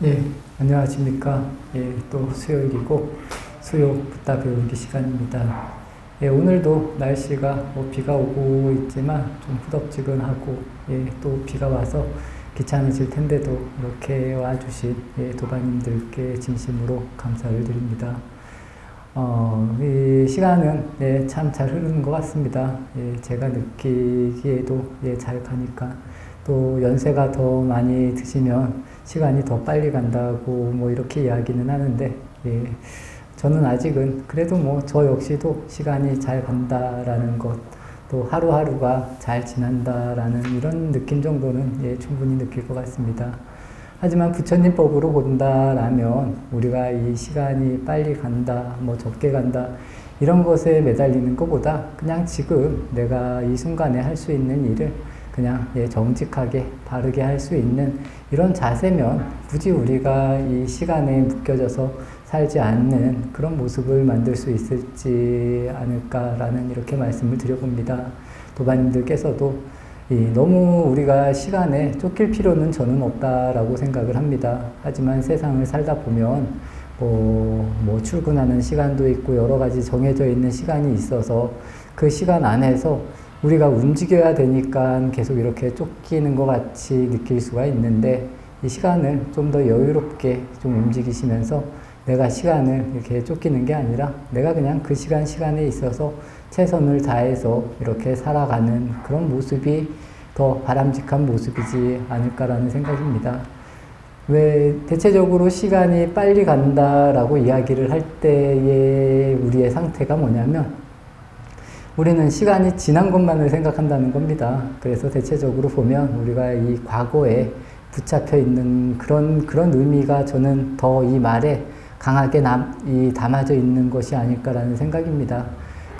예, 안녕하십니까. 예, 또 수요일이고 수요 붓다 배우기 시간입니다. 예, 오늘도 날씨가 비가 오고 있지만 좀 후덥지근하고 예, 또 비가 와서 귀찮으실 텐데도 이렇게 와주신 예, 도반님들께 진심으로 감사를 드립니다. 이 시간은 예, 참 잘 흐르는 것 같습니다. 예, 제가 느끼기에도 예, 잘 가니까 또 연세가 더 많이 드시면 시간이 더 빨리 간다고 뭐 이렇게 이야기는 하는데 예, 저는 아직은 그래도 뭐 저 역시도 시간이 잘 간다라는 것, 또 하루하루가 잘 지난다라는 이런 느낌 정도는 예, 충분히 느낄 것 같습니다. 하지만 부처님 법으로 본다라면 우리가 이 시간이 빨리 간다, 뭐 적게 간다 이런 것에 매달리는 것보다 그냥 지금 내가 이 순간에 할 수 있는 일을 그냥 예, 정직하게 바르게 할 수 있는 이런 자세면 굳이 우리가 이 시간에 묶여져서 살지 않는 그런 모습을 만들 수 있을지 않을까라는 이렇게 말씀을 드려봅니다. 도반님들께서도 너무 우리가 시간에 쫓길 필요는 저는 없다라고 생각을 합니다. 하지만 세상을 살다 보면 뭐 출근하는 시간도 있고 여러 가지 정해져 있는 시간이 있어서 그 시간 안에서 우리가 움직여야 되니까 계속 이렇게 쫓기는 것 같이 느낄 수가 있는데 이 시간을 좀 더 여유롭게 좀 움직이시면서 내가 시간을 이렇게 쫓기는 게 아니라 내가 그냥 그 시간에 있어서 최선을 다해서 이렇게 살아가는 그런 모습이 더 바람직한 모습이지 않을까라는 생각입니다. 왜 대체적으로 시간이 빨리 간다라고 이야기를 할 때의 우리의 상태가 뭐냐면 우리는 시간이 지난 것만을 생각한다는 겁니다. 그래서 대체적으로 보면 우리가 이 과거에 붙잡혀 있는 그런 의미가 저는 더 이 말에 강하게 담아져 있는 것이 아닐까라는 생각입니다.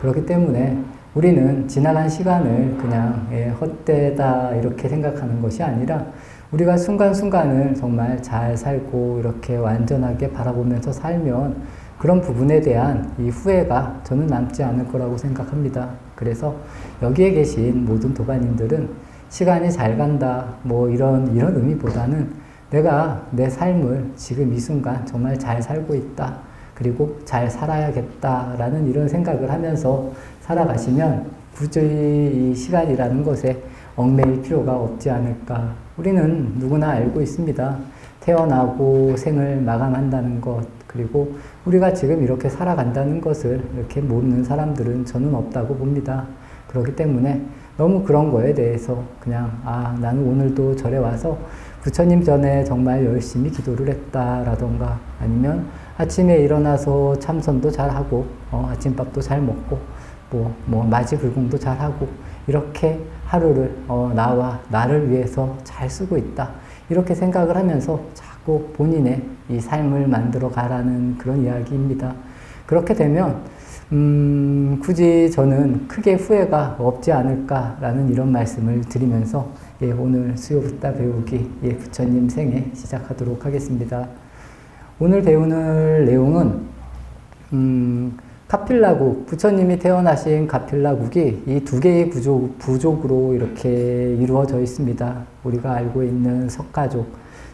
그렇기 때문에 우리는 지나간 시간을 그냥 헛되다 이렇게 생각하는 것이 아니라 우리가 순간순간을 정말 잘 살고 이렇게 완전하게 바라보면서 살면 그런 부분에 대한 이 후회가 저는 남지 않을 거라고 생각합니다. 그래서 여기에 계신 모든 도반님들은 시간이 잘 간다 뭐 이런 의미보다는 내가 내 삶을 지금 이 순간 정말 잘 살고 있다. 그리고 잘 살아야겠다라는 이런 생각을 하면서 살아가시면 굳이 이 시간이라는 것에 얽매일 필요가 없지 않을까. 우리는 누구나 알고 있습니다. 태어나고 생을 마감한다는 것, 그리고 우리가 지금 이렇게 살아간다는 것을 이렇게 모르는 사람들은 저는 없다고 봅니다. 그렇기 때문에 너무 그런 거에 대해서 그냥 나는 오늘도 절에 와서 부처님 전에 정말 열심히 기도를 했다라던가 아니면 아침에 일어나서 참선도 잘하고 아침밥도 잘 먹고 뭐 마지불공도 잘하고 이렇게 하루를 나를 위해서 잘 쓰고 있다 이렇게 생각을 하면서 자꾸 본인의 이 삶을 만들어 가라는 그런 이야기입니다. 그렇게 되면 굳이 저는 크게 후회가 없지 않을까라는 이런 말씀을 드리면서 오늘 수요 붓다 배우기 부처님 생애 시작하도록 하겠습니다. 오늘 배우는 내용은 가필라국, 부처님이 태어나신 가필라국이 이 두 개의 부족으로 이렇게 이루어져 있습니다. 우리가 알고 있는 석가족,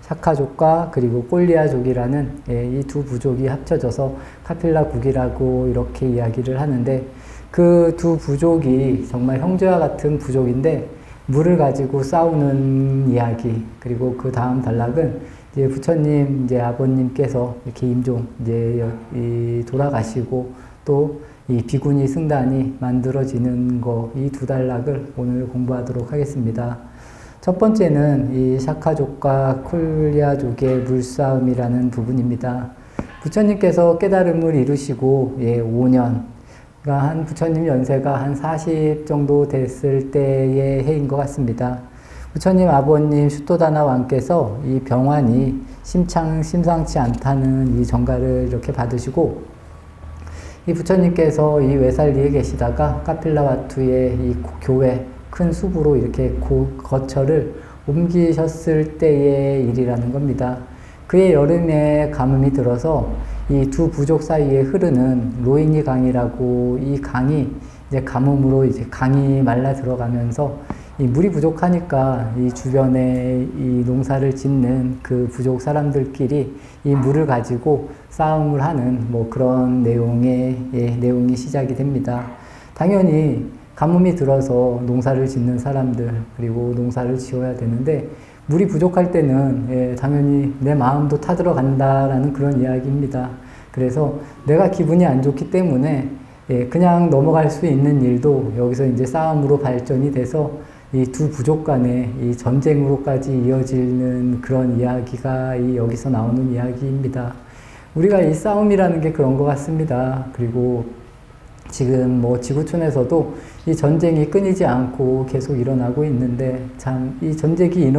샤카족과 그리고 꼴리아족이라는 이 두 부족이 합쳐져서 카필라국이라고 이렇게 이야기를 하는데 그 두 부족이 정말 형제와 같은 부족인데 물을 가지고 싸우는 이야기, 그리고 그 다음 단락은 이제 부처님 아버님께서 이렇게 임종 돌아가시고 또 이 비구니 승단이 만들어지는 거, 이 두 단락을 오늘 공부하도록 하겠습니다. 첫 번째는 이 샤카족과 콜리아족의 물싸움이라는 부분입니다. 부처님께서 깨달음을 이루시고 5년, 그러니까 부처님 연세가 한 40 정도 됐을 때의 해인 것 같습니다. 부처님 아버님 슈토다나 왕께서 이 병환이 심상치 않다는 이 전가를 이렇게 받으시고 이 부처님께서 이 외살리에 계시다가 카필라와투의 이 교회 큰 숲으로 이렇게 거처를 옮기셨을 때의 일이라는 겁니다. 그의 여름에 가뭄이 들어서 이 두 부족 사이에 흐르는 로히니 강이라고 이 강이 이제 가뭄으로 이제 강이 말라 들어가면서 이 물이 부족하니까 이 주변에 이 농사를 짓는 그 부족 사람들끼리 이 물을 가지고 싸움을 하는 뭐 그런 내용이 시작이 됩니다. 당연히 가뭄이 들어서 농사를 짓는 사람들, 그리고 농사를 지어야 되는데 물이 부족할 때는 당연히 내 마음도 타들어간다라는 그런 이야기입니다. 그래서 내가 기분이 안 좋기 때문에 그냥 넘어갈 수 있는 일도 여기서 이제 싸움으로 발전이 돼서 이 두 부족 간의 이 전쟁으로까지 이어지는 그런 이야기가 여기서 나오는 이야기입니다. 우리가 이 싸움이라는 게 그런 것 같습니다. 그리고 지금 뭐 지구촌에서도 이 전쟁이 끊이지 않고 계속 일어나고 있는데 참 이 전쟁이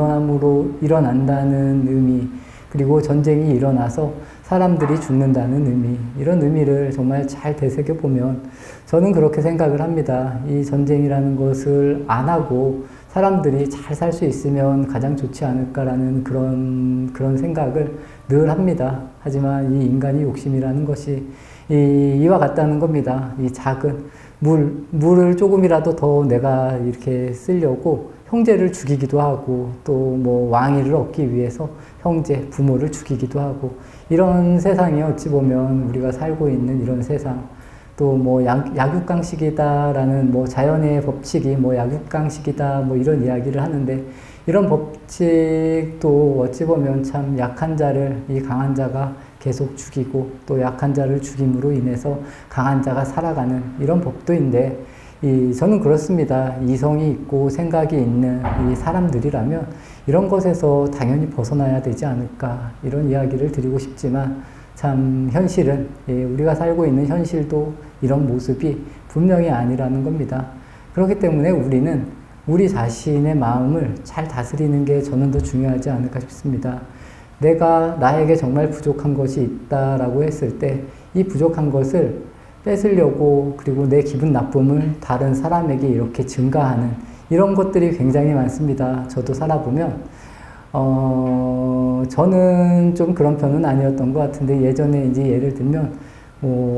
일어난다는 의미, 그리고 전쟁이 일어나서 사람들이 죽는다는 의미, 이런 의미를 정말 잘 되새겨 보면 저는 그렇게 생각을 합니다. 이 전쟁이라는 것을 안 하고 사람들이 잘 살 수 있으면 가장 좋지 않을까라는 그런 생각을 늘 합니다. 하지만 이 인간의 욕심이라는 것이 이와 같다는 겁니다. 이 작은 물을 조금이라도 더 내가 이렇게 쓰려고 형제를 죽이기도 하고, 또 뭐 왕위를 얻기 위해서 형제, 부모를 죽이기도 하고, 이런 세상이 어찌 보면 우리가 살고 있는 이런 세상, 또 뭐 약육강식이다라는 뭐 자연의 법칙이 뭐 약육강식이다 뭐 이런 이야기를 하는데, 이런 법칙도 어찌 보면 참 약한 자를 이 강한 자가 계속 죽이고, 또 약한 자를 죽임으로 인해서 강한 자가 살아가는 이런 법도인데, 저는 그렇습니다. 이성이 있고 생각이 있는 이 사람들이라면 이런 것에서 당연히 벗어나야 되지 않을까, 이런 이야기를 드리고 싶지만, 참 현실은, 우리가 살고 있는 현실도 이런 모습이 분명히 아니라는 겁니다. 그렇기 때문에 우리는 우리 자신의 마음을 잘 다스리는 게 저는 더 중요하지 않을까 싶습니다. 나에게 정말 부족한 것이 있다라고 했을 때 이 부족한 것을 뺏으려고, 그리고 내 기분 나쁨을 다른 사람에게 이렇게 증가하는 이런 것들이 굉장히 많습니다. 저도 살아보면 저는 좀 그런 편은 아니었던 것 같은데, 예전에 이제 예를 들면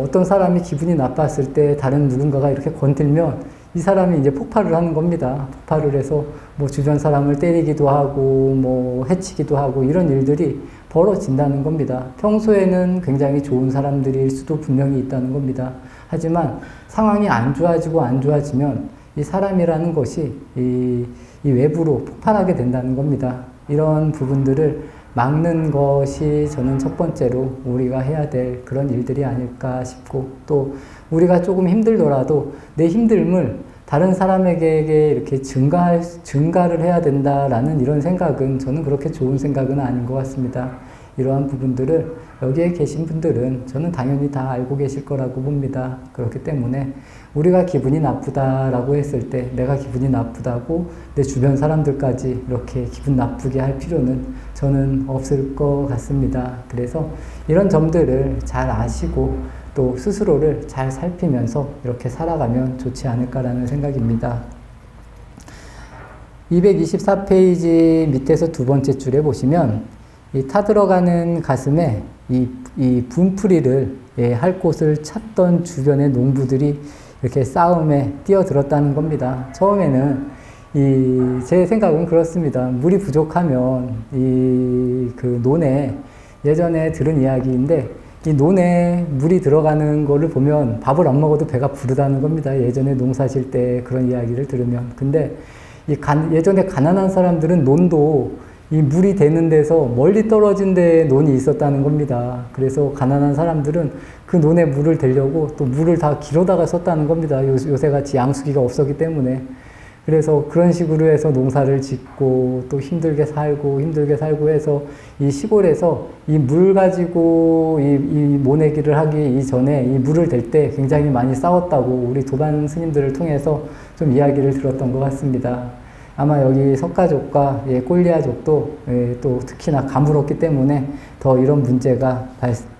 어떤 사람이 기분이 나빴을 때 다른 누군가가 이렇게 건들면 이 사람이 이제 폭발을 하는 겁니다. 폭발을 해서 뭐 주변 사람을 때리기도 하고 뭐 해치기도 하고 이런 일들이 벌어진다는 겁니다. 평소에는 굉장히 좋은 사람들일 수도 분명히 있다는 겁니다. 하지만 상황이 안 좋아지면 이 사람이라는 것이 이 외부로 폭발하게 된다는 겁니다. 이런 부분들을 막는 것이 저는 첫 번째로 우리가 해야 될 그런 일들이 아닐까 싶고, 또 우리가 조금 힘들더라도 내 힘듦을 다른 사람에게 이렇게 증가를 해야 된다라는 이런 생각은 저는 그렇게 좋은 생각은 아닌 것 같습니다. 이러한 부분들을 여기에 계신 분들은 저는 당연히 다 알고 계실 거라고 봅니다. 그렇기 때문에 우리가 기분이 나쁘다라고 했을 때 내가 기분이 나쁘다고 내 주변 사람들까지 이렇게 기분 나쁘게 할 필요는 저는 없을 것 같습니다. 그래서 이런 점들을 잘 아시고 또 스스로를 잘 살피면서 이렇게 살아가면 좋지 않을까라는 생각입니다. 224페이지 밑에서 두 번째 줄에 보시면 이 타들어가는 가슴에 이 분풀이를 할 곳을 찾던 주변의 농부들이 이렇게 싸움에 뛰어들었다는 겁니다. 처음에는 제 생각은 그렇습니다. 물이 부족하면 그 논에, 예전에 들은 이야기인데 이 논에 물이 들어가는 거를 보면 밥을 안 먹어도 배가 부르다는 겁니다. 예전에 농사 질 때 그런 이야기를 들으면. 근데 예전에 가난한 사람들은 논도 이 물이 되는 데서 멀리 떨어진 데에 논이 있었다는 겁니다. 그래서 가난한 사람들은 그 논에 물을 대려고 또 물을 다 길어다가 썼다는 겁니다. 요새같이 양수기가 없었기 때문에. 그래서 그런 식으로 해서 농사를 짓고 또 힘들게 살고 해서 이 시골에서 이 물 가지고 이 모내기를 하기 이전에 이 물을 댈 때 굉장히 많이 싸웠다고 우리 도반 스님들을 통해서 좀 이야기를 들었던 것 같습니다. 아마 여기 석가족과 꼴리아족도 또 특히나 가물었기 때문에 더 이런 문제가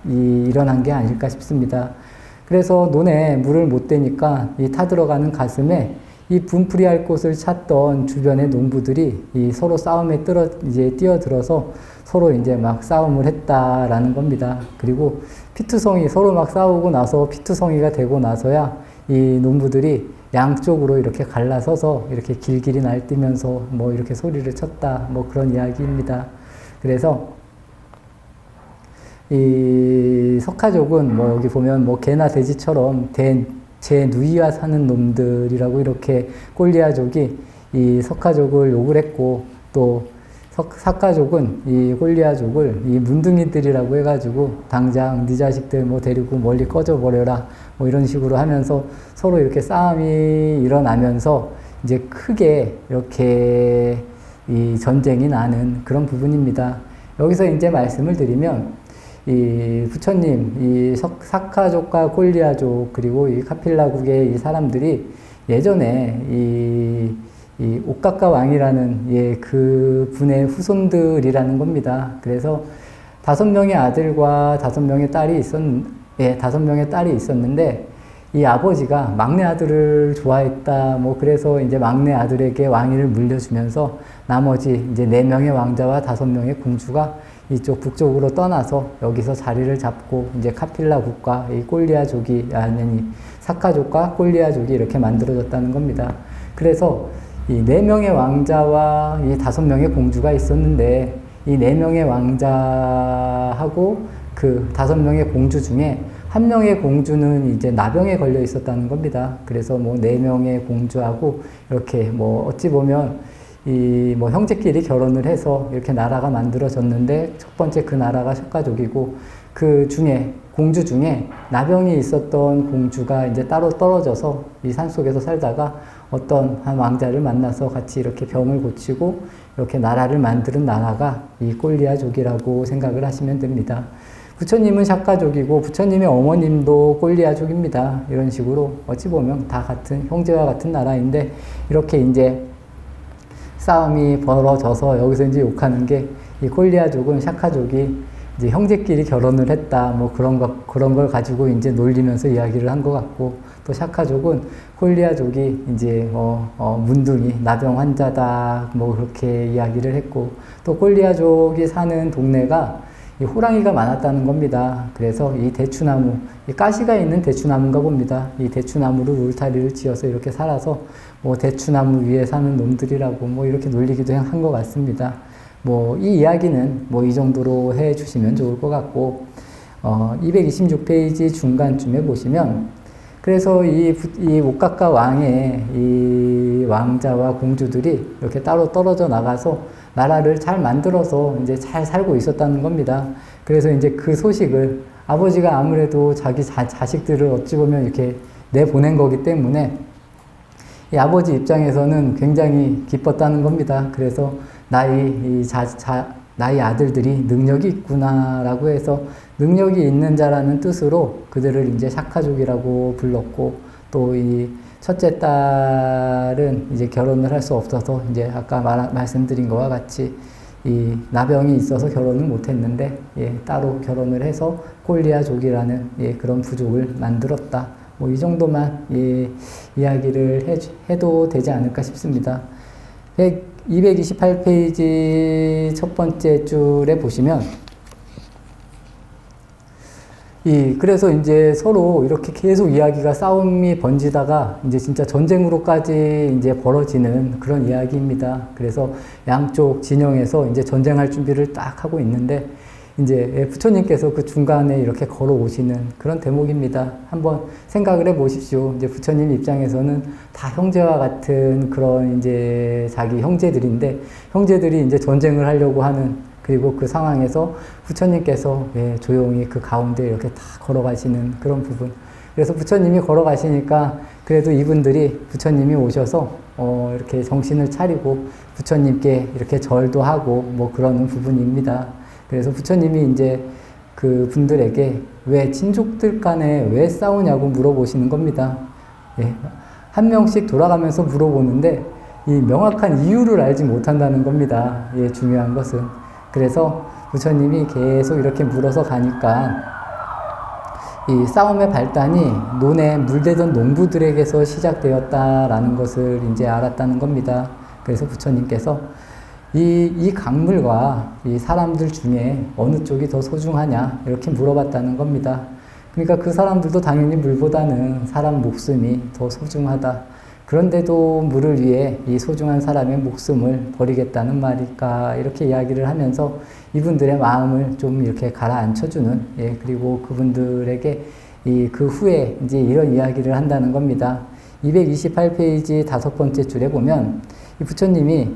일어난 게 아닐까 싶습니다. 그래서 논에 물을 못 대니까 이 타들어가는 가슴에 이 분풀이할 곳을 찾던 주변의 농부들이 서로 싸움에 뛰어들어서 서로 이제 막 싸움을 했다라는 겁니다. 그리고 피투성이 서로 막 싸우고 나서 피투성이가 되고 나서야 이 농부들이 양쪽으로 이렇게 갈라서서 이렇게 길길이 날뛰면서 뭐 이렇게 소리를 쳤다. 뭐 그런 이야기입니다. 그래서 이 석가족은 뭐 여기 보면 뭐 개나 돼지처럼 제 누이와 사는 놈들이라고 이렇게 꼴리아족이 이 석가족을 욕을 했고, 또 석가족은 이 꼴리아족을 이 문둥이들이라고 해가지고 당장 네 자식들 뭐 데리고 멀리 꺼져 버려라 뭐 이런 식으로 하면서 서로 이렇게 싸움이 일어나면서 이제 크게 이렇게 이 전쟁이 나는 그런 부분입니다. 여기서 이제 말씀을 드리면 이 부처님, 이 사카족과 꼴리아족 그리고 이 카필라국의 이 사람들이 예전에 이 옥가카 왕이라는 그 분의 후손들이라는 겁니다. 그래서 5명의 아들과 5명의 딸이 다섯 명의 딸이 있었는데 이 아버지가 막내 아들을 좋아했다. 뭐 그래서 이제 막내 아들에게 왕위를 물려주면서 나머지 이제 4명의 왕자와 5명의 공주가 이쪽 북쪽으로 떠나서 여기서 자리를 잡고 이제 카필라국과 이 꼴리아족이 사카족과 꼴리아족이 이렇게 만들어졌다는 겁니다. 그래서 이 4명의 왕자와 이 5명의 공주가 있었는데 이 4명의 왕자하고 그 5명의 공주 중에 1명의 공주는 이제 나병에 걸려 있었다는 겁니다. 그래서 뭐 4명의 공주하고 이렇게 뭐 어찌 보면 이 뭐 형제끼리 결혼을 해서 이렇게 나라가 만들어졌는데 첫 번째 그 나라가 석가족이고, 그 중에 공주 중에 나병이 있었던 공주가 이제 따로 떨어져서 이 산속에서 살다가 어떤 한 왕자를 만나서 같이 이렇게 병을 고치고 이렇게 나라를 만드는 나라가 이 꼴리아족이라고 생각을 하시면 됩니다. 부처님은 샤카족이고 부처님의 어머님도 꼴리아족입니다. 이런 식으로 어찌 보면 다 같은 형제와 같은 나라인데 이렇게 이제 싸움이 벌어져서 여기서 이제 욕하는 게 이 꼴리아족은 샤카족이 이제 형제끼리 결혼을 했다. 뭐 그런 걸 가지고 이제 놀리면서 이야기를 한 것 같고, 또 샤카족은 꼴리아족이 이제 문둥이 나병 환자다. 뭐 그렇게 이야기를 했고, 또 꼴리아족이 사는 동네가 이 호랑이가 많았다는 겁니다. 그래서 이 대추나무, 이 가시가 있는 대추나무인가 봅니다. 이 대추나무로 울타리를 지어서 이렇게 살아서 뭐 대추나무 위에 사는 놈들이라고 뭐 이렇게 놀리기도 한 것 같습니다. 뭐 이 이야기는 뭐 이 정도로 해 주시면 좋을 것 같고, 226페이지 중간쯤에 보시면, 그래서 이 옥가카 왕의 이 왕자와 공주들이 이렇게 따로 떨어져 나가서 나라를 잘 만들어서 이제 잘 살고 있었다는 겁니다. 그래서 이제 그 소식을 아버지가 아무래도 자기 자식들을 어찌 보면 이렇게 내보낸 거기 때문에 이 아버지 입장에서는 굉장히 기뻤다는 겁니다. 그래서 나의 아들들이 능력이 있구나라고 해서 능력이 있는 자라는 뜻으로 그들을 이제 샤카족이라고 불렀고, 또 이 첫째 딸은 이제 결혼을 할 수 없어서 이제 아까 말씀드린 것과 같이 이 나병이 있어서 결혼을 못했는데 따로 결혼을 해서 꼴리아족이라는 그런 부족을 만들었다. 뭐 이 정도만 이야기를 해도 되지 않을까 싶습니다. 228페이지 첫 번째 줄에 보시면 그래서 이제 서로 이렇게 계속 이야기가 싸움이 번지다가 이제 진짜 전쟁으로까지 이제 벌어지는 그런 이야기입니다. 그래서 양쪽 진영에서 이제 전쟁할 준비를 딱 하고 있는데 이제 부처님께서 그 중간에 이렇게 걸어오시는 그런 대목입니다. 한번 생각을 해 보십시오. 이제 부처님 입장에서는 다 형제와 같은 그런 이제 자기 형제들인데, 형제들이 이제 전쟁을 하려고 하는, 그리고 그 상황에서 부처님께서 조용히 그 가운데 이렇게 다 걸어가시는 그런 부분. 그래서 부처님이 걸어가시니까 그래도 이분들이 부처님이 오셔서 이렇게 정신을 차리고 부처님께 이렇게 절도 하고 뭐 그러는 부분입니다. 그래서 부처님이 이제 그 분들에게 왜 친족들 간에 왜 싸우냐고 물어보시는 겁니다. 한 명씩 돌아가면서 물어보는데 이 명확한 이유를 알지 못한다는 겁니다. 중요한 것은. 그래서 부처님이 계속 이렇게 물어서 가니까 이 싸움의 발단이 논에 물대던 농부들에게서 시작되었다라는 것을 이제 알았다는 겁니다. 그래서 부처님께서 이 강물과 이 사람들 중에 어느 쪽이 더 소중하냐 이렇게 물어봤다는 겁니다. 그러니까 그 사람들도 당연히 물보다는 사람 목숨이 더 소중하다. 그런데도 물을 위해 이 소중한 사람의 목숨을 버리겠다는 말일까 이렇게 이야기를 하면서 이분들의 마음을 좀 이렇게 가라앉혀주는 그리고 그분들에게 그 후에 이제 이런 이야기를 한다는 겁니다. 228페이지 5번째 줄에 보면 이 부처님이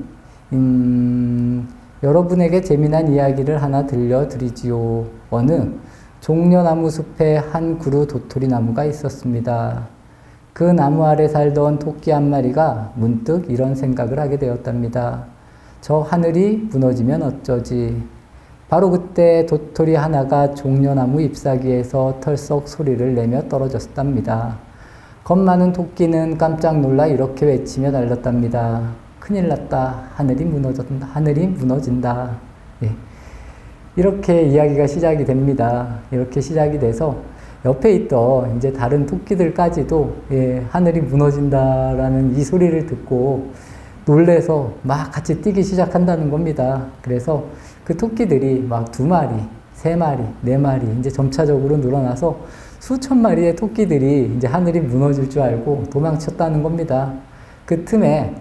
여러분에게 재미난 이야기를 하나 들려드리지요. 어느 종려나무 숲에 한 그루 도토리 나무가 있었습니다. 그 나무 아래 살던 토끼 한 마리가 문득 이런 생각을 하게 되었답니다. 저 하늘이 무너지면 어쩌지? 바로 그때 도토리 하나가 종려나무 잎사귀에서 털썩 소리를 내며 떨어졌답니다. 겁 많은 토끼는 깜짝 놀라 이렇게 외치며 달렸답니다. 큰일 났다. 하늘이 무너진다. 하늘이 무너진다. 이렇게 이야기가 시작이 됩니다. 이렇게 시작이 돼서 옆에 있던 이제 다른 토끼들까지도 하늘이 무너진다라는 이 소리를 듣고 놀래서 막 같이 뛰기 시작한다는 겁니다. 그래서 그 토끼들이 막 2마리, 3마리, 4마리 이제 점차적으로 늘어나서 수천 마리의 토끼들이 이제 하늘이 무너질 줄 알고 도망쳤다는 겁니다. 그 틈에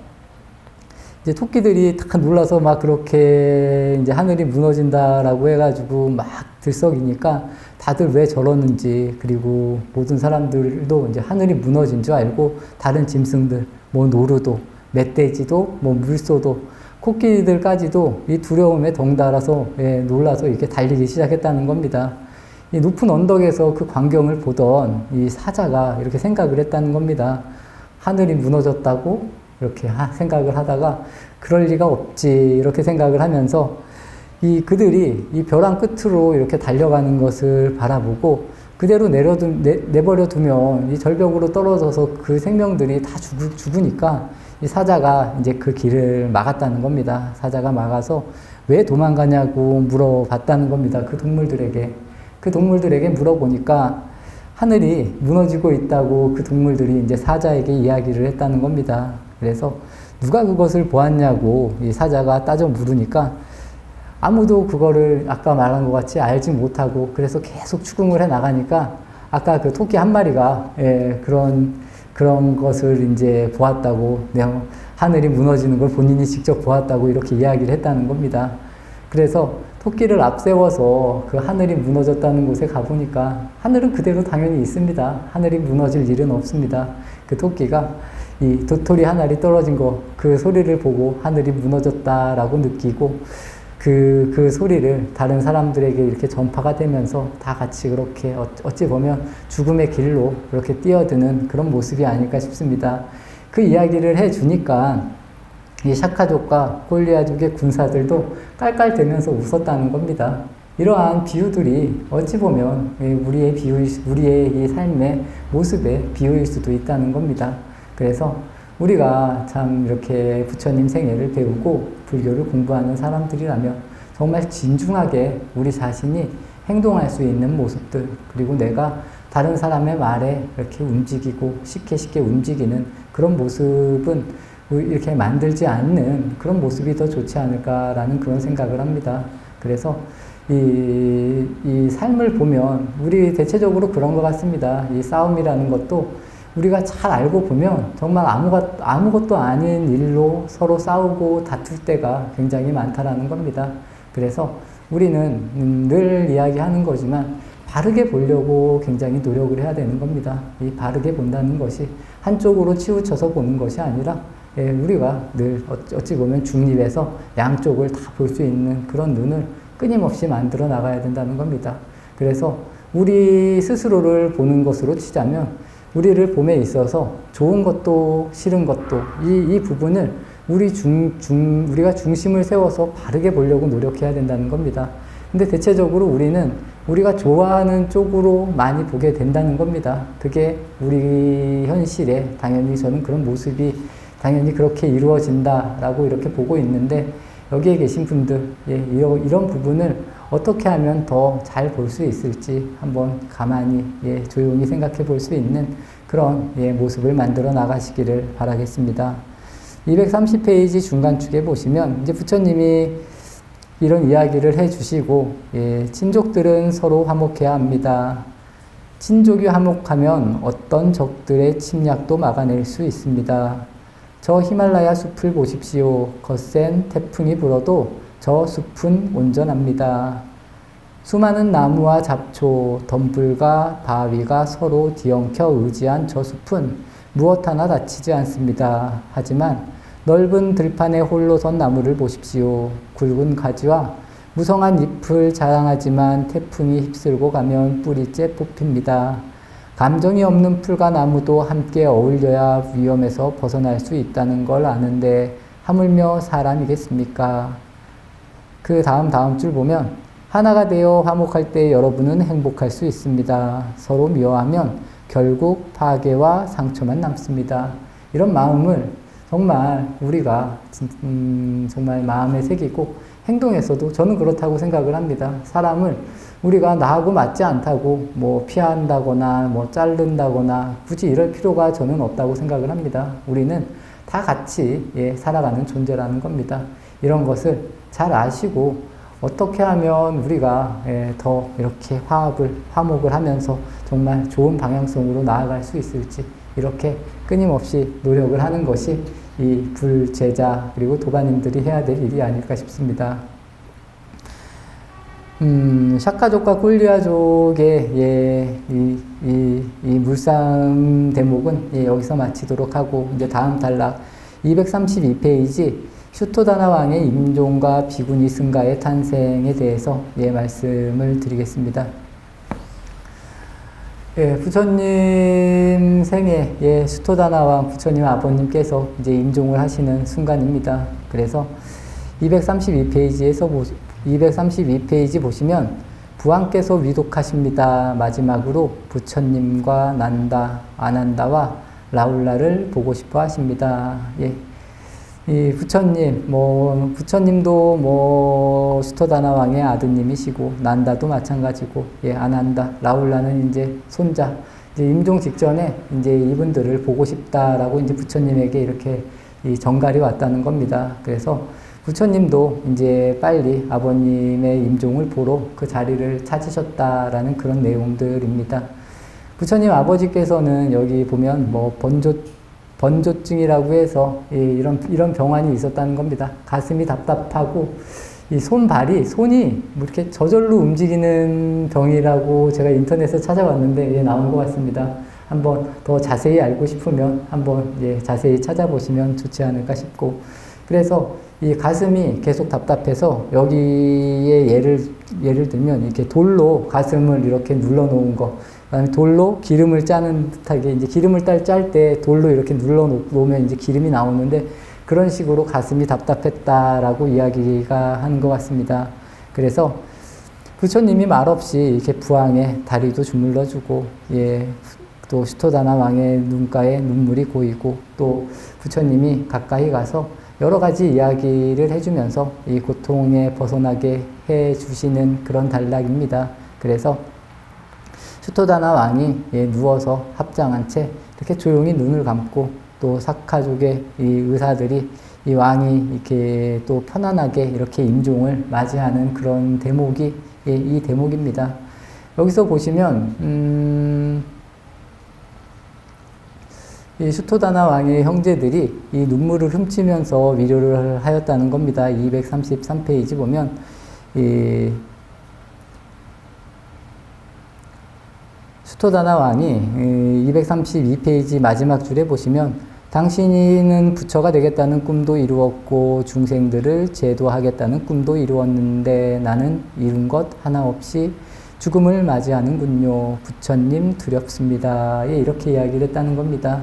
이제 토끼들이 다 놀라서 막 그렇게 이제 하늘이 무너진다라고 해가지고 막 들썩이니까 다들 왜 저러는지, 그리고 모든 사람들도 이제 하늘이 무너진 줄 알고 다른 짐승들, 뭐 노루도, 멧돼지도, 뭐 물소도, 코끼리들까지도 이 두려움에 덩달아서 놀라서 이렇게 달리기 시작했다는 겁니다. 이 높은 언덕에서 그 광경을 보던 이 사자가 이렇게 생각을 했다는 겁니다. 하늘이 무너졌다고 이렇게 생각을 하다가 그럴 리가 없지 이렇게 생각을 하면서 그들이 이 벼랑 끝으로 이렇게 달려가는 것을 바라보고 그대로 내버려 두면 이 절벽으로 떨어져서 그 생명들이 다 죽으니까 이 사자가 이제 그 길을 막았다는 겁니다. 사자가 막아서 왜 도망가냐고 물어봤다는 겁니다. 그 동물들에게 물어보니까 하늘이 무너지고 있다고 그 동물들이 이제 사자에게 이야기를 했다는 겁니다. 그래서 누가 그것을 보았냐고 이 사자가 따져 물으니까 아무도 그거를 아까 말한 것 같이 알지 못하고 그래서 계속 추궁을 해 나가니까 아까 그 토끼 한 마리가 그런 것을 이제 보았다고, 하늘이 무너지는 걸 본인이 직접 보았다고 이렇게 이야기를 했다는 겁니다. 그래서 토끼를 앞세워서 그 하늘이 무너졌다는 곳에 가보니까 하늘은 그대로 당연히 있습니다. 하늘이 무너질 일은 없습니다. 그 토끼가 이 도토리 하나리 떨어진 그 소리를 보고 하늘이 무너졌다라고 느끼고 그 소리를 다른 사람들에게 이렇게 전파가 되면서 다 같이 그렇게 어찌 보면 죽음의 길로 그렇게 뛰어드는 그런 모습이 아닐까 싶습니다. 그 이야기를 해주니까 이 샤카족과 꼴리아족의 군사들도 깔깔대면서 웃었다는 겁니다. 이러한 비유들이 어찌 보면 우리의 이 삶의 모습의 비유일 수도 있다는 겁니다. 그래서 우리가 참 이렇게 부처님 생애를 배우고 불교를 공부하는 사람들이라면 정말 진중하게 우리 자신이 행동할 수 있는 모습들, 그리고 내가 다른 사람의 말에 이렇게 움직이고 쉽게 움직이는 그런 모습은 이렇게 만들지 않는 그런 모습이 더 좋지 않을까라는 그런 생각을 합니다. 그래서 이 삶을 보면 우리 대체적으로 그런 것 같습니다. 이 싸움이라는 것도 우리가 잘 알고 보면 정말 아무것도 아닌 일로 서로 싸우고 다툴 때가 굉장히 많다라는 겁니다. 그래서 우리는 늘 이야기하는 거지만 바르게 보려고 굉장히 노력을 해야 되는 겁니다. 이 바르게 본다는 것이 한쪽으로 치우쳐서 보는 것이 아니라 우리가 늘 어찌 보면 중립에서 양쪽을 다 볼 수 있는 그런 눈을 끊임없이 만들어 나가야 된다는 겁니다. 그래서 우리 스스로를 보는 것으로 치자면 우리를 봄에 있어서 좋은 것도 싫은 것도 이 부분을 우리가 중심을 세워서 바르게 보려고 노력해야 된다는 겁니다. 근데 대체적으로 우리는 우리가 좋아하는 쪽으로 많이 보게 된다는 겁니다. 그게 우리 현실에 당연히 저는 그런 모습이 당연히 그렇게 이루어진다라고 이렇게 보고 있는데, 여기에 계신 분들 이런 부분을 어떻게 하면 더 잘 볼 수 있을지 한번 가만히 조용히 생각해 볼 수 있는 그런 모습을 만들어 나가시기를 바라겠습니다. 230페이지 중간축에 보시면 이제 부처님이 이런 이야기를 해주시고, 예, 친족들은 서로 화목해야 합니다. 친족이 화목하면 어떤 적들의 침략도 막아낼 수 있습니다. 저 히말라야 숲을 보십시오. 거센 태풍이 불어도 저 숲은 온전합니다. 수많은 나무와 잡초, 덤불과 바위가 서로 뒤엉켜 의지한 저 숲은 무엇 하나 다치지 않습니다. 하지만 넓은 들판에 홀로 선 나무를 보십시오. 굵은 가지와 무성한 잎을 자랑하지만 태풍이 휩쓸고 가면 뿌리째 뽑힙니다. 감정이 없는 풀과 나무도 함께 어울려야 위험에서 벗어날 수 있다는 걸 아는데 하물며 사람이겠습니까? 그 다음 줄 보면 하나가 되어 화목할 때 여러분은 행복할 수 있습니다. 서로 미워하면 결국 파괴와 상처만 남습니다. 이런 마음을 정말 우리가 정말 마음에 새기고 행동에서도 저는 그렇다고 생각을 합니다. 사람을 우리가 나하고 맞지 않다고 뭐 피한다거나 뭐 자른다거나 굳이 이럴 필요가 저는 없다고 생각을 합니다. 우리는 다 같이 살아가는 존재라는 겁니다. 이런 것을 잘 아시고 어떻게 하면 우리가 더 이렇게 화목을 하면서 정말 좋은 방향성으로 나아갈 수 있을지 이렇게 끊임없이 노력을 하는 것이 이 불제자 그리고 도반님들이 해야 될 일이 아닐까 싶습니다. 샤카족과 꿀리아족의 이 물싸움 대목은 여기서 마치도록 하고 이제 다음 단락 232페이지 슈토다나 왕의 임종과 비구니 승가의 탄생에 대해서 말씀을 드리겠습니다. 부처님 생에 슈토다나 왕 부처님 아버님께서 이제 임종을 하시는 순간입니다. 그래서 232페이지 보시면 부왕께서 위독하십니다. 마지막으로 부처님과 난다, 아난다와 라울라를 보고 싶어 하십니다. 이 부처님도 슈토다나 왕의 아드님이시고, 난다도 마찬가지고, 아난다, 라울라는 이제 손자, 이제 임종 직전에 이제 이분들을 보고 싶다라고 이제 부처님에게 이렇게 이 정갈이 왔다는 겁니다. 그래서 부처님도 이제 빨리 아버님의 임종을 보러 그 자리를 찾으셨다라는 그런 내용들입니다. 부처님 아버지께서는 여기 보면 번조증이라고 해서 이런 병환이 있었다는 겁니다. 가슴이 답답하고 이 손이 이렇게 저절로 움직이는 병이라고 제가 인터넷에 찾아봤는데 나온 것 같습니다. 한번 더 자세히 알고 싶으면 한번 자세히 찾아보시면 좋지 않을까 싶고, 그래서 이 가슴이 계속 답답해서 여기에 예를 들면 이렇게 돌로 가슴을 이렇게 눌러 놓은 거, 그다음에 돌로 기름을 짜는 듯하게 이제 기름을 짤 때 돌로 이렇게 눌러 놓으면 이제 기름이 나오는데 그런 식으로 가슴이 답답했다라고 이야기가 하는 것 같습니다. 그래서 부처님이 말없이 이렇게 부왕의 다리도 주물러주고, 또 슈토다나 왕의 눈가에 눈물이 고이고, 또 부처님이 가까이 가서 여러 가지 이야기를 해주면서 이 고통에 벗어나게 해주시는 그런 단락입니다. 그래서 슈토다나 왕이 누워서 합장한 채 이렇게 조용히 눈을 감고, 또 사카족의 이 의사들이 이 왕이 이렇게 또 편안하게 이렇게 임종을 맞이하는 그런 대목이 이 대목입니다. 여기서 보시면 이 슈토다나 왕의 형제들이 이 눈물을 훔치면서 위로를 하였다는 겁니다. 233페이지 보면 이 슈토다나 왕이 232페이지 마지막 줄에 보시면 당신은 부처가 되겠다는 꿈도 이루었고 중생들을 제도하겠다는 꿈도 이루었는데 나는 이룬 것 하나 없이 죽음을 맞이하는군요. 부처님 두렵습니다. 이렇게 이야기를 했다는 겁니다.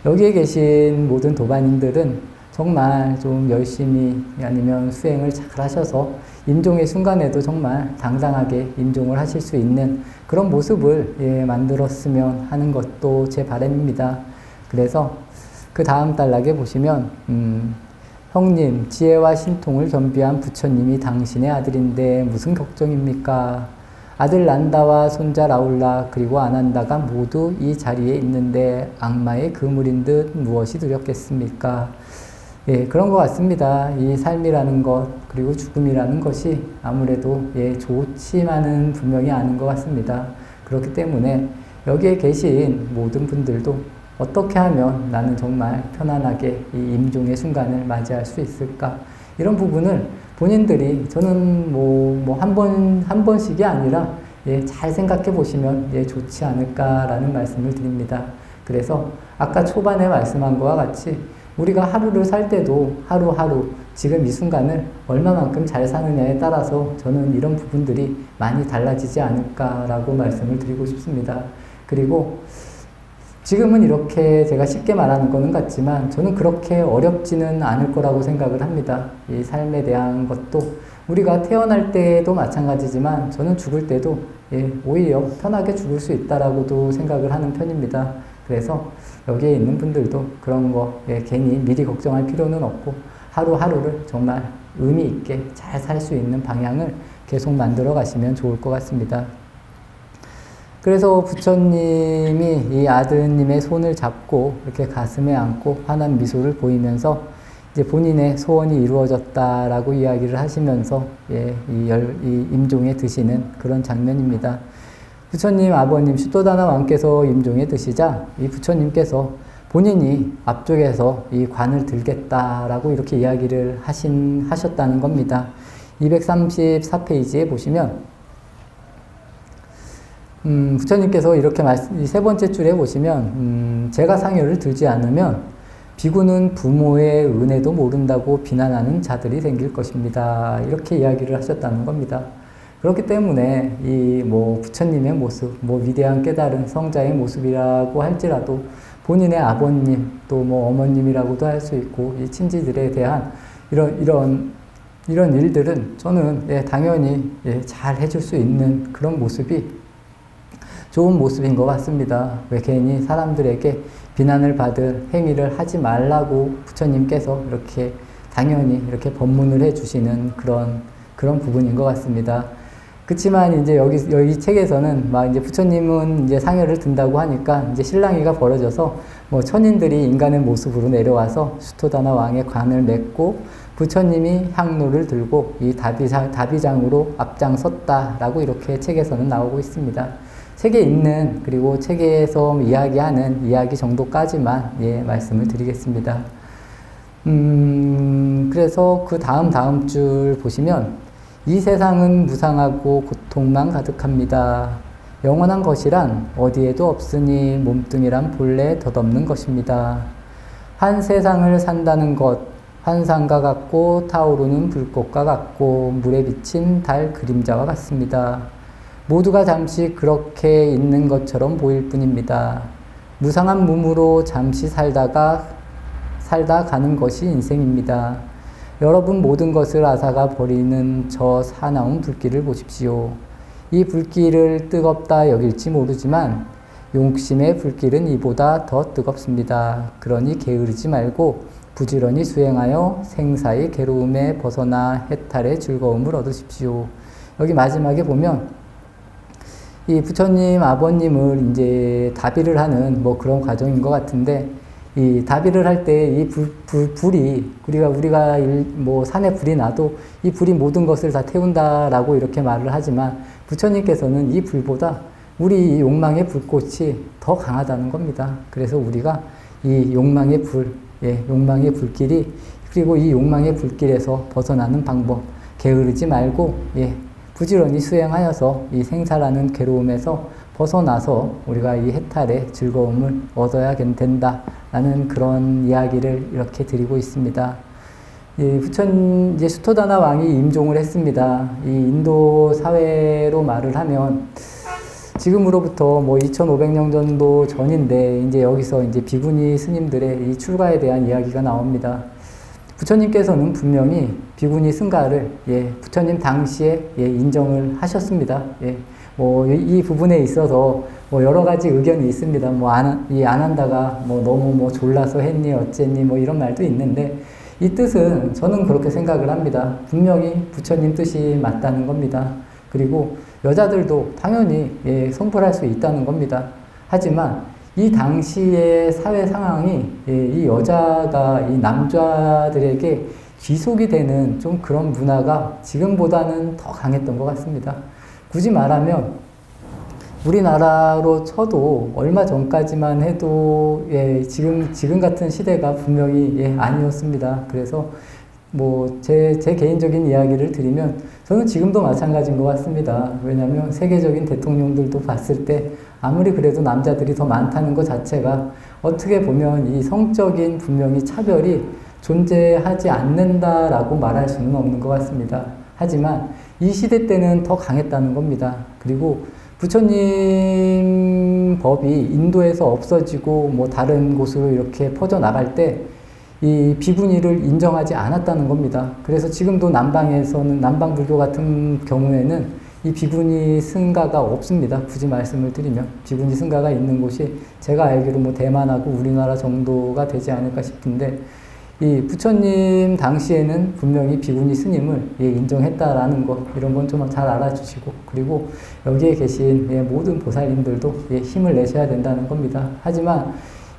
여기에 계신 모든 도반님들은 정말 좀 열심히 아니면 수행을 잘 하셔서 임종의 순간에도 정말 당당하게 임종을 하실 수 있는 그런 모습을 만들었으면 하는 것도 제 바람입니다. 그래서 그 다음 단락에 보시면 형님, 지혜와 신통을 겸비한 부처님이 당신의 아들인데 무슨 걱정입니까? 아들 난다와 손자 라울라 그리고 아난다가 모두 이 자리에 있는데 악마의 그물인 듯 무엇이 두렵겠습니까? 예, 그런 것 같습니다. 이 삶이라는 것, 그리고 죽음이라는 것이 아무래도 예, 좋지만은 분명히 않은 것 같습니다. 그렇기 때문에 여기에 계신 모든 분들도 어떻게 하면 나는 정말 편안하게 이 임종의 순간을 맞이할 수 있을까? 이런 부분을 본인들이 저는 한 번씩이 아니라 예, 잘 생각해 보시면 예, 좋지 않을까라는 말씀을 드립니다. 그래서 아까 초반에 말씀한 것과 같이 우리가 하루를 살 때도 하루하루 지금 이 순간을 얼마만큼 잘 사느냐에 따라서 저는 이런 부분들이 많이 달라지지 않을까라고 말씀을 드리고 싶습니다. 그리고 지금은 이렇게 제가 쉽게 말하는 거는 같지만 저는 그렇게 어렵지는 않을 거라고 생각을 합니다. 이 삶에 대한 것도 우리가 태어날 때도 마찬가지지만 저는 죽을 때도 예, 오히려 편하게 죽을 수 있다라고도 생각을 하는 편입니다. 그래서 여기에 있는 분들도 그런 거 예, 괜히 미리 걱정할 필요는 없고 하루하루를 정말 의미 있게 잘 살 수 있는 방향을 계속 만들어 가시면 좋을 것 같습니다. 그래서 부처님이 이 아드님의 손을 잡고 이렇게 가슴에 안고 환한 미소를 보이면서 이제 본인의 소원이 이루어졌다라고 이야기를 하시면서 예, 이 임종에 드시는 그런 장면입니다. 부처님 아버님 슈토다나 왕께서 임종에 드시자 이 부처님께서 본인이 앞쪽에서 이 관을 들겠다라고 이렇게 이야기를 하셨다는 겁니다. 234페이지에 보시면 부처님께서 이렇게 이 세 번째 줄에 보시면 제가 상여를 들지 않으면 비구는 부모의 은혜도 모른다고 비난하는 자들이 생길 것입니다. 이렇게 이야기를 하셨다는 겁니다. 그렇기 때문에 이 부처님의 모습, 위대한 깨달은 성자의 모습이라고 할지라도 본인의 아버님 또 어머님이라고도 할 수 있고 이 친지들에 대한 이런 일들은 저는 예, 당연히 예, 잘 해줄 수 있는 그런 모습이 좋은 모습인 것 같습니다. 왜 괜히 사람들에게 비난을 받을 행위를 하지 말라고 부처님께서 이렇게 당연히 이렇게 법문을 해주시는 그런 부분인 것 같습니다. 그렇지만 이제 여기 책에서는 이제 부처님은 이제 상여를 든다고 하니까 이제 실랑이가 벌어져서 천인들이 인간의 모습으로 내려와서 수토다나 왕의 관을 맺고 부처님이 향로를 들고 이 다비장으로 앞장섰다라고 이렇게 책에서는 나오고 있습니다. 책에 있는 그리고 책에서 이야기하는 이야기 정도까지만 예, 말씀을 드리겠습니다. 그래서 그 다음 줄 보시면 이 세상은 무상하고 고통만 가득합니다. 영원한 것이란 어디에도 없으니 몸뚱이란 본래 덧없는 것입니다. 한 세상을 산다는 것, 환상과 같고 타오르는 불꽃과 같고 물에 비친 달 그림자와 같습니다. 모두가 잠시 그렇게 있는 것처럼 보일 뿐입니다. 무상한 몸으로 잠시 살다 가는 것이 인생입니다. 여러분 모든 것을 앗아가 버리는 저 사나운 불길을 보십시오. 이 불길을 뜨겁다 여길지 모르지만 욕심의 불길은 이보다 더 뜨겁습니다. 그러니 게으르지 말고 부지런히 수행하여 생사의 괴로움에 벗어나 해탈의 즐거움을 얻으십시오. 여기 마지막에 보면 이 부처님 아버님을 이제 다비를 하는 그런 과정인 것 같은데 이 다비를 할 때 이 불이 우리가 산에 불이 나도 이 불이 모든 것을 다 태운다라고 이렇게 말을 하지만 부처님께서는 이 불보다 우리 이 욕망의 불꽃이 더 강하다는 겁니다. 그래서 우리가 이 욕망의 욕망의 불길이 그리고 이 욕망의 불길에서 벗어나는 방법 게으르지 말고 부지런히 수행하여서 이 생사라는 괴로움에서 벗어나서 우리가 이 해탈의 즐거움을 얻어야 된다라는 그런 이야기를 이렇게 드리고 있습니다. 이제 수토다나 왕이 임종을 했습니다. 이 인도 사회로 말을 하면 지금으로부터 2500년 정도 전인데 이제 여기서 이제 비구니 스님들의 이 출가에 대한 이야기가 나옵니다. 부처님께서는 분명히 비구니 승가를 부처님 당시에 인정을 하셨습니다. 이 부분에 있어서 여러 가지 의견이 있습니다. 안 한다가 너무 졸라서 했니 어쨌니 이런 말도 있는데 이 뜻은 저는 그렇게 생각을 합니다. 분명히 부처님 뜻이 맞다는 겁니다. 그리고 여자들도 당연히 성불할 수 있다는 겁니다. 하지만 이 당시의 사회 상황이 이 여자가 이 남자들에게 귀속이 되는 좀 그런 문화가 지금보다는 더 강했던 것 같습니다. 굳이 말하면 우리나라로 쳐도 얼마 전까지만 해도 지금 같은 시대가 분명히 아니었습니다. 그래서 뭐 제 개인적인 이야기를 드리면 저는 지금도 마찬가지인 것 같습니다. 왜냐하면 세계적인 대통령들도 봤을 때 아무리 그래도 남자들이 더 많다는 것 자체가 어떻게 보면 이 성적인 분명히 차별이 존재하지 않는다라고 말할 수는 없는 것 같습니다. 하지만 이 시대 때는 더 강했다는 겁니다. 그리고 부처님 법이 인도에서 없어지고 뭐 다른 곳으로 이렇게 퍼져나갈 때 이 비구니를 인정하지 않았다는 겁니다. 그래서 지금도 남방에서는 남방 불교 같은 경우에는 이 비구니 승가가 없습니다. 굳이 말씀을 드리면 비구니 승가가 있는 곳이 제가 알기로 뭐 대만하고 우리나라 정도가 되지 않을까 싶은데 이 부처님 당시에는 분명히 비구니 스님을 인정했다라는 것 이런 건 좀 잘 알아주시고 그리고 여기에 계신 모든 보살님들도 힘을 내셔야 된다는 겁니다. 하지만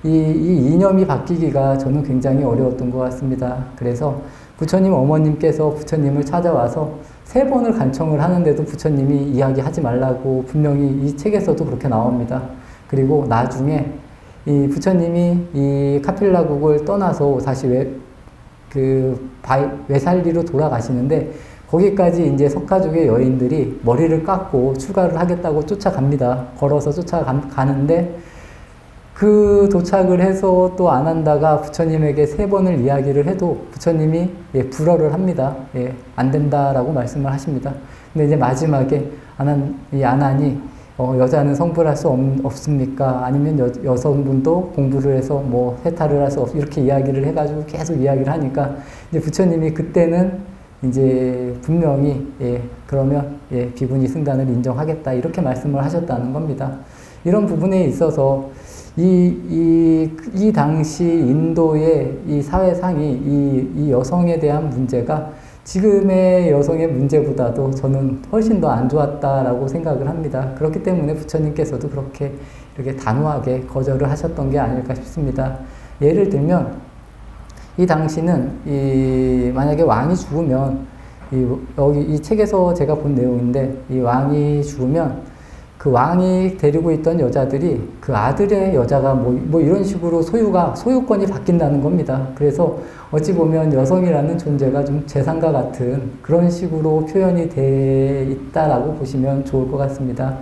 이 이념이 바뀌기가 저는 굉장히 어려웠던 것 같습니다. 그래서 부처님 어머님께서 부처님을 찾아와서 3번을 간청을 하는데도 부처님이 이야기하지 말라고 분명히 이 책에서도 그렇게 나옵니다. 그리고 나중에 이 부처님이 이 카필라국을 떠나서 다시 외살리로 돌아가시는데 거기까지 이제 석가족의 여인들이 머리를 깎고 출가를 하겠다고 쫓아갑니다. 걸어서 쫓아가는데 그 도착을 해서 또 안 한다가 부처님에게 3번을 이야기를 해도 부처님이 불허를 합니다. 안 된다라고 말씀을 하십니다. 근데 이제 마지막에 아난이 여자는 성불할 수 없습니까? 아니면 여성분도 공부를 해서 뭐 해탈을 할 수 없, 이렇게 이야기를 해가지고 계속 이야기를 하니까 이제 부처님이 그때는 이제 분명히 그러면 비구니 승단을 인정하겠다 이렇게 말씀을 하셨다는 겁니다. 이런 부분에 있어서 이 당시 인도의 이 사회상이 이 여성에 대한 문제가 지금의 여성의 문제보다도 저는 훨씬 더 안 좋았다라고 생각을 합니다. 그렇기 때문에 부처님께서도 그렇게 이렇게 단호하게 거절을 하셨던 게 아닐까 싶습니다. 예를 들면 이 당시는 만약에 왕이 죽으면 여기 이 책에서 제가 본 내용인데 이 왕이 죽으면 그 왕이 데리고 있던 여자들이 그 아들의 여자가 뭐 이런 식으로 소유권이 바뀐다는 겁니다. 그래서 어찌 보면 여성이라는 존재가 좀 재산과 같은 그런 식으로 표현이 돼 있다라고 보시면 좋을 것 같습니다.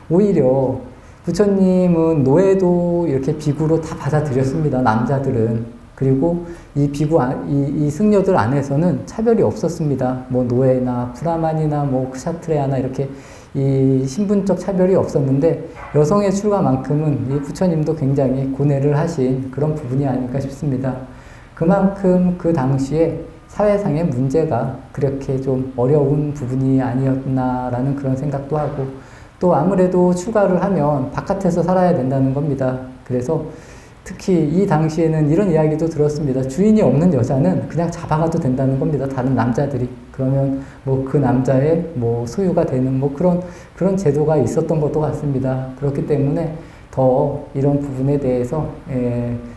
오히려 부처님은 노예도 이렇게 비구로 다 받아들였습니다. 남자들은. 그리고 이 승려들 안에서는 차별이 없었습니다. 뭐 노예나 브라만이나 뭐 크샤트레아나 이렇게 이 신분적 차별이 없었는데 여성의 출가만큼은 이 부처님도 굉장히 고뇌를 하신 그런 부분이 아닐까 싶습니다. 그만큼 그 당시에 사회상의 문제가 그렇게 좀 어려운 부분이 아니었나라는 그런 생각도 하고 또 아무래도 출가를 하면 바깥에서 살아야 된다는 겁니다. 그래서 특히 이 당시에는 이런 이야기도 들었습니다. 주인이 없는 여자는 그냥 잡아가도 된다는 겁니다. 다른 남자들이. 그러면 뭐 그 남자의 뭐 소유가 되는 뭐 그런 제도가 있었던 것도 같습니다. 그렇기 때문에 더 이런 부분에 대해서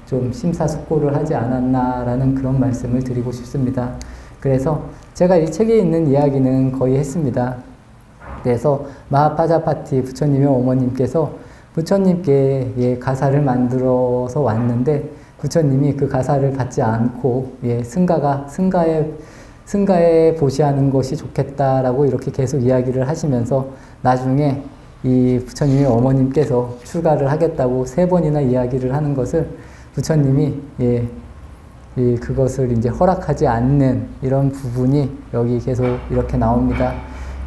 좀 심사숙고를 하지 않았나라는 그런 말씀을 드리고 싶습니다. 그래서 제가 이 책에 있는 이야기는 거의 했습니다. 그래서 마하파자파티 부처님의 어머님께서 부처님께 가사를 만들어서 왔는데 부처님이 그 가사를 받지 않고 승가에 보시하는 것이 좋겠다라고 이렇게 계속 이야기를 하시면서 나중에 이 부처님의 어머님께서 출가를 하겠다고 3번이나 이야기를 하는 것을 부처님이 그것을 이제 허락하지 않는 이런 부분이 여기 계속 이렇게 나옵니다.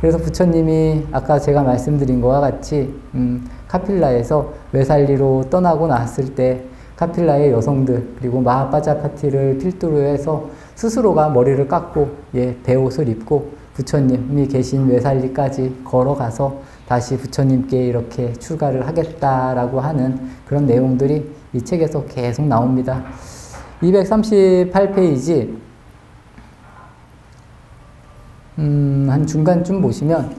그래서 부처님이 아까 제가 말씀드린 것과 같이 카필라에서 외살리로 떠나고 났을 때 카필라의 여성들 그리고 마하파자파티를 필두로 해서 스스로가 머리를 깎고 베옷을 입고 부처님이 계신 외살리까지 걸어가서 다시 부처님께 이렇게 출가를 하겠다라고 하는 그런 내용들이 이 책에서 계속 나옵니다. 238페이지 한 중간쯤 보시면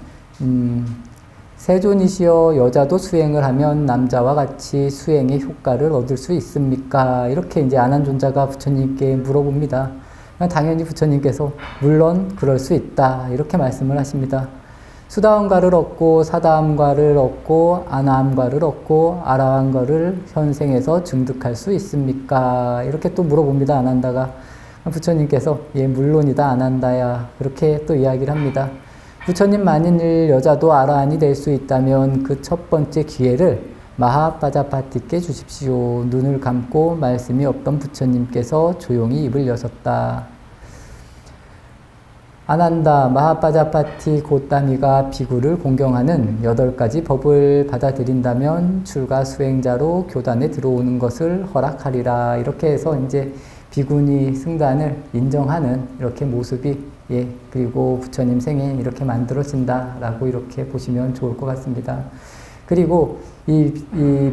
세존이시여 여자도 수행을 하면 남자와 같이 수행의 효과를 얻을 수 있습니까? 이렇게 이제 안한존자가 부처님께 물어봅니다. 당연히 부처님께서 물론 그럴 수 있다 이렇게 말씀을 하십니다. 수다함과를 얻고 사다함과를 얻고 아나함과를 얻고 아라함과를 현생에서 증득할 수 있습니까? 이렇게 또 물어봅니다. 안한다가. 부처님께서 예 물론이다 안한다야 그렇게 또 이야기를 합니다. 부처님 만일 여자도 아라한이 될 수 있다면 그 첫 번째 기회를 마하빠자파티께 주십시오. 눈을 감고 말씀이 없던 부처님께서 조용히 입을 여셨다. 아난다 마하빠자파티 고따미가 비구를 공경하는 8가지 법을 받아들인다면 출가 수행자로 교단에 들어오는 것을 허락하리라. 이렇게 해서 이제 비구니 승단을 인정하는 이렇게 모습이 예 그리고 부처님 생에 이렇게 만들어진다라고 이렇게 보시면 좋을 것 같습니다. 그리고 이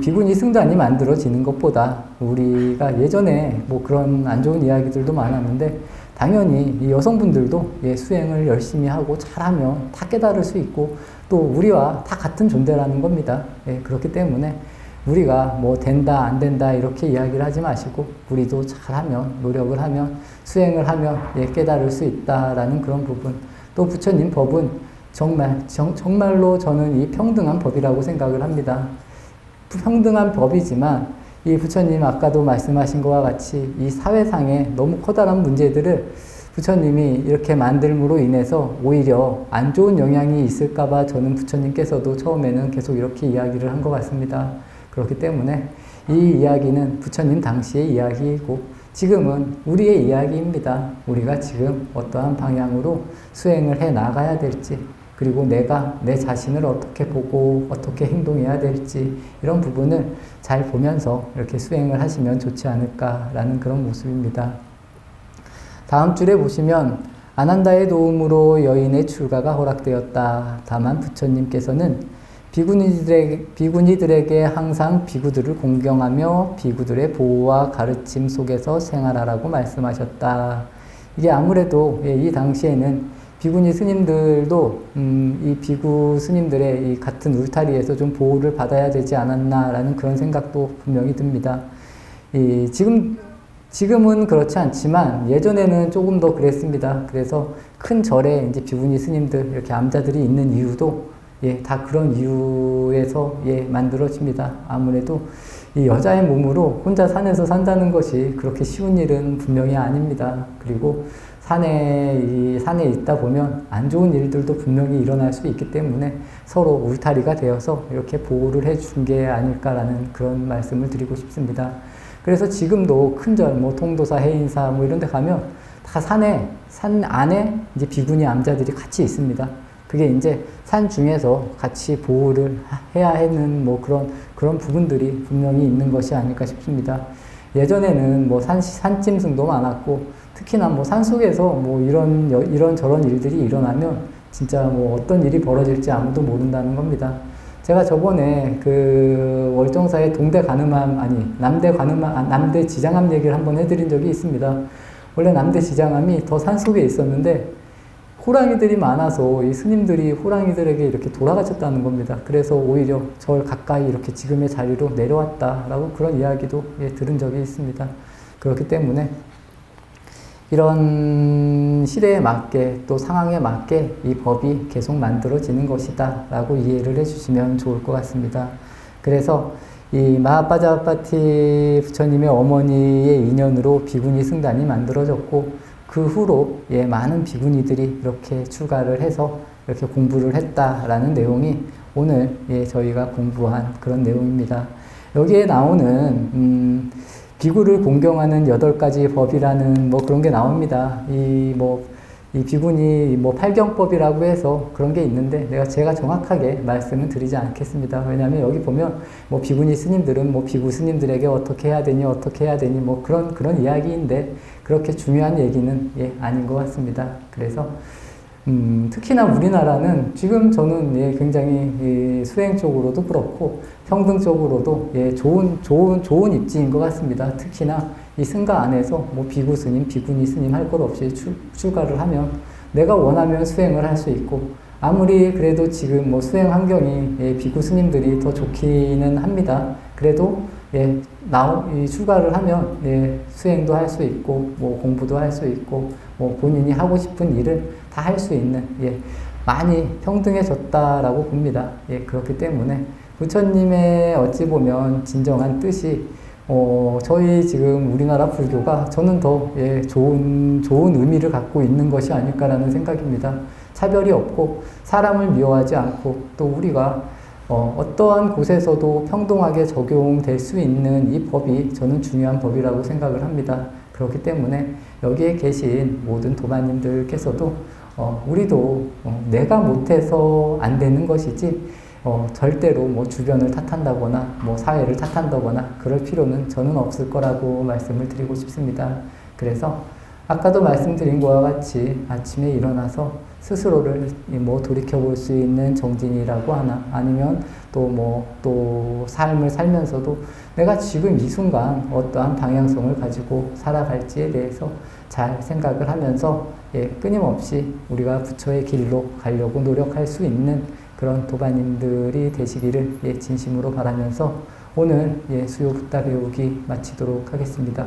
비구니 승단이 만들어지는 것보다 우리가 예전에 뭐 그런 안 좋은 이야기들도 많았는데 당연히 이 여성분들도 예, 수행을 열심히 하고 잘하면 다 깨달을 수 있고 또 우리와 다 같은 존재라는 겁니다. 예, 그렇기 때문에 우리가 뭐 된다 안 된다 이렇게 이야기를 하지 마시고 우리도 잘하면 노력을 하면 수행을 하면 예, 깨달을 수 있다라는 그런 부분. 또 부처님 법은 정말로 저는 이 평등한 법이라고 생각을 합니다. 평등한 법이지만 이 부처님 아까도 말씀하신 것과 같이 이 사회상에 너무 커다란 문제들을 부처님이 이렇게 만들므로 인해서 오히려 안 좋은 영향이 있을까봐 저는 부처님께서도 처음에는 계속 이렇게 이야기를 한 것 같습니다. 그렇기 때문에 이 이야기는 부처님 당시의 이야기이고 지금은 우리의 이야기입니다. 우리가 지금 어떠한 방향으로 수행을 해 나가야 될지 그리고 내가 내 자신을 어떻게 보고 어떻게 행동해야 될지 이런 부분을 잘 보면서 이렇게 수행을 하시면 좋지 않을까라는 그런 모습입니다. 다음 줄에 보시면 아난다의 도움으로 여인의 출가가 허락되었다. 다만 부처님께서는 비구니들에게 항상 비구들을 공경하며 비구들의 보호와 가르침 속에서 생활하라고 말씀하셨다. 이게 아무래도 이 당시에는 비구니 스님들도 이 비구 스님들의 이 같은 울타리에서 좀 보호를 받아야 되지 않았나라는 그런 생각도 분명히 듭니다. 지금은 그렇지 않지만 예전에는 조금 더 그랬습니다. 그래서 큰 절에 이제 비구니 스님들 이렇게 암자들이 있는 이유도 예, 다 그런 이유에서 예, 만들어집니다. 아무래도 이 여자의 몸으로 혼자 산에서 산다는 것이 그렇게 쉬운 일은 분명히 아닙니다. 그리고 산에 있다 보면 안 좋은 일들도 분명히 일어날 수 있기 때문에 서로 울타리가 되어서 이렇게 보호를 해준 게 아닐까라는 그런 말씀을 드리고 싶습니다. 그래서 지금도 큰절, 뭐 통도사, 해인사 뭐 이런 데 가면 다 산 안에 이제 비구니 암자들이 같이 있습니다. 그게 이제 산 중에서 같이 보호를 해야 하는 뭐 그런 부분들이 분명히 있는 것이 아닐까 싶습니다. 예전에는 뭐 산짐승도 많았고 특히나 뭐 산속에서 뭐 이런 저런 일들이 일어나면 진짜 뭐 어떤 일이 벌어질지 아무도 모른다는 겁니다. 제가 저번에 그 월정사의 남대 지장암 얘기를 한번 해드린 적이 있습니다. 원래 남대 지장암이 더 산속에 있었는데 호랑이들이 많아서 이 스님들이 호랑이들에게 이렇게 돌아가셨다는 겁니다. 그래서 오히려 절 가까이 이렇게 지금의 자리로 내려왔다라고 그런 이야기도 들은 적이 있습니다. 그렇기 때문에 이런 시대에 맞게 또 상황에 맞게 이 법이 계속 만들어지는 것이다 라고 이해를 해주시면 좋을 것 같습니다. 그래서 이 마하빠자파티 부처님의 어머니의 인연으로 비구니 승단이 만들어졌고 그 후로 많은 비구니들이 이렇게 출가를 해서 이렇게 공부를 했다라는 내용이 오늘 저희가 공부한 그런 내용입니다. 여기에 나오는 비구를 공경하는 8가지 법이라는 뭐 그런 게 나옵니다. 이 비구니 뭐 팔경법이라고 해서 그런 게 있는데 제가 정확하게 말씀은 드리지 않겠습니다. 왜냐하면 여기 보면 뭐 비구니 스님들은 뭐 비구 스님들에게 어떻게 해야 되니 뭐 그런 이야기인데 그렇게 중요한 얘기는 아닌 것 같습니다. 그래서 특히나 우리나라는 지금 저는 굉장히 수행 쪽으로도 그렇고 평등 쪽으로도 좋은 입지인 것 같습니다. 특히나 이 승가 안에서 뭐 비구 스님, 비구니 스님 할 것 없이 출가를 하면 내가 원하면 수행을 할 수 있고 아무리 그래도 지금 뭐 수행 환경이 예, 비구 스님들이 더 좋기는 합니다. 그래도 예, 이 출가를 하면 예, 수행도 할 수 있고 뭐 공부도 할 수 있고 뭐 본인이 하고 싶은 일을 다 할 수 있는 예, 많이 평등해졌다라고 봅니다. 예, 그렇기 때문에 부처님의 어찌 보면 진정한 뜻이 저희 지금 우리나라 불교가 저는 더 예, 좋은 의미를 갖고 있는 것이 아닐까라는 생각입니다. 차별이 없고 사람을 미워하지 않고 또 우리가 어떠한 곳에서도 평등하게 적용될 수 있는 이 법이 저는 중요한 법이라고 생각을 합니다. 그렇기 때문에 여기에 계신 모든 도마님들께서도 우리도 내가 못해서 안 되는 것이지 절대로 뭐 주변을 탓한다거나 뭐 사회를 탓한다거나 그럴 필요는 저는 없을 거라고 말씀을 드리고 싶습니다. 그래서 아까도 말씀드린 것과 같이 아침에 일어나서 스스로를 뭐 돌이켜볼 수 있는 정진이라고 하나 아니면 또 삶을 살면서도 내가 지금 이 순간 어떠한 방향성을 가지고 살아갈지에 대해서 잘 생각을 하면서 예, 끊임없이 우리가 부처의 길로 가려고 노력할 수 있는 그런 도반님들이 되시기를 예, 진심으로 바라면서 오늘 예, 수요 붓다 배우기 마치도록 하겠습니다.